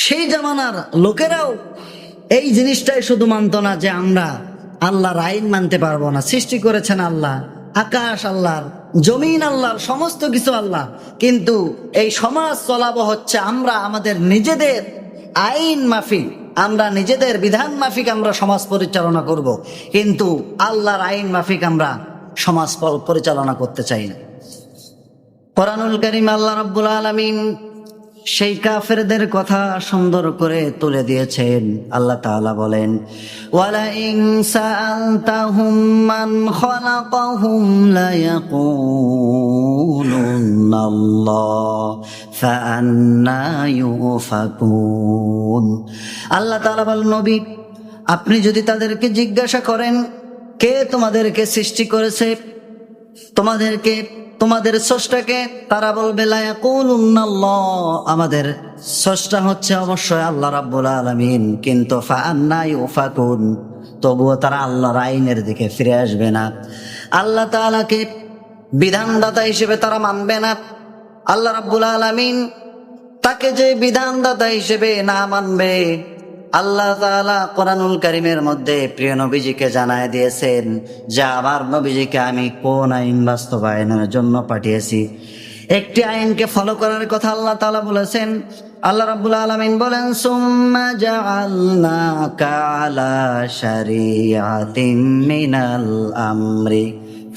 সেই জামানার লোকেরাও এই জিনিসটাই শুধু মানত না যে আমরা আল্লাহর আইন মানতে পারবো না। সৃষ্টি করেছেন আল্লাহ, আকাশ আল্লাহর, জমিন আল্লাহর, সমস্ত কিছু আল্লাহ, কিন্তু এই সমাজ চলাবো হচ্ছে আমরা আমাদের নিজেদের আইন মাফিক, আমরা নিজেদের বিধান মাফিক আমরা সমাজ পরিচালনা করব, কিন্তু আল্লাহর আইন মাফিক আমরা সমাজ পরিচালনা করতে চাই না। কোরআনুল কারীম আল্লাহ রাব্বুল আলামিন সেই কাফেরদের কথা সুন্দর করে তুলে দিয়েছেন। আল্লাহ তাআলা বলেন, ওয়ালা ইন সাআলতাহুম মান খালাকাহুম লা ইয়াকুলুনাল্লাহ ফাআন্না ইউফাকুন। আল্লাহ তাআলা বলেন, নবী আপনি যদি তাদেরকে জিজ্ঞাসা করেন কে তোমাদেরকে সৃষ্টি করেছে, তোমাদেরকে, তোমাদের স্রষ্টাকে, তারা বলবে লা ইয়াকুলুনাল্লাহ, আমাদের স্রষ্টা হচ্ছে অবশ্যই আল্লাহ রাব্বুল আলামিন, কিন্তু ফাআন্না ইউফাকুন, তবুও তারা আল্লাহর আইনের দিকে ফিরে আসবে না। আল্লাহ তাআলাকে বিধানদাতা হিসেবে তারা মানবে না। আল্লাহ রাব্বুল আলামিন তাকে যে বিধানদাতা হিসেবে না মানবে, আল্লাহ তাআলা কোরআনুল কারীমের মধ্যে প্রিয় নবীজিকে জানায় দিয়েছেন যে আমার নবীজিকে আমি কোন আইন বাস্তবায়নের জন্য পাঠিয়েছি। একটি আইনকে ফলো করার কথা আল্লাহ তাআলা বলেছেন। আল্লাহ রাব্বুল আলামিন বলেন, সুম্মা জাআলনাকা আলা শারিআতিন মিনাল আমরি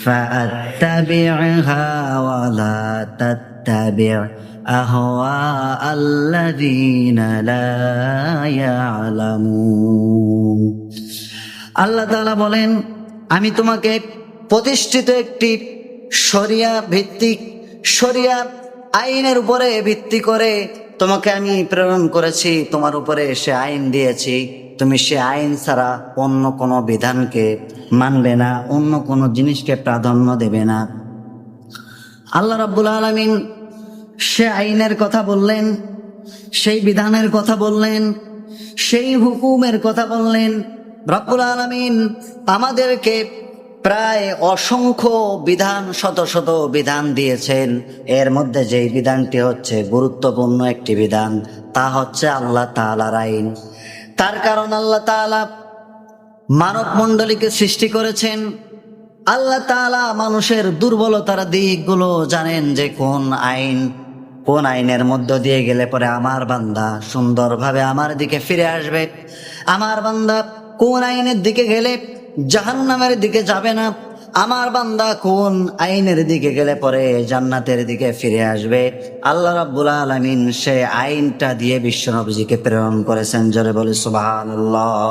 ফাআত্তাবি'হা ওয়া লা তাত্তাবি' আহওয়া আল্লাযীনা লা ইয়ালামুন। আল্লাহ তাআলা বলেন, আমি তোমাকে প্রতিষ্ঠিত একটি শরিয়া ভিত্তিক, শরিয়া আইনের উপরে ভিত্তি করে তোমাকে আমি প্রেরণ করেছি, তোমার উপরে সে আইন দিয়েছি, তুমি সে আইন ছাড়া অন্য কোনো বিধানকে মানবে না, অন্য কোনো জিনিসকে প্রাধান্য দেবে না। আল্লাহ রাব্বুল আলামিন সে আইনের কথা বললেন, সেই বিধানের কথা বললেন, সেই হুকুমের কথা বললেন। রব্বুল আলামিন আমাদেরকে প্রায় অসংখ্য বিধান, শত শত বিধান দিয়েছেন। এর মধ্যে যেই বিধানটি হচ্ছে গুরুত্বপূর্ণ একটি বিধান, তা হচ্ছে আল্লাহ তাআলার আইন। তার কারণ আল্লাহ তাআলা মানব মণ্ডলীকে সৃষ্টি করেছেন। আল্লাহ তাআলা মানুষের দুর্বলতার দিকগুলো জানেন, যে কোন আইনের মধ্য দিয়ে গেলে পরে আমার বান্দা সুন্দরভাবে আমার দিকে ফিরে আসবে, আমার বান্দা কোন আইনের দিকে গেলে জাহান্নামের দিকে যাবে না, আমার বান্দা কোন আইনের দিকে গেলে পরে জান্নাতের দিকে ফিরে আসবে। আল্লাহ রাব্বুল আলামিন সে আইনটা দিয়ে বিশ্ব নবীজিকে প্রেরণ করেছেন। জোরে বলে সুবহানাল্লাহ।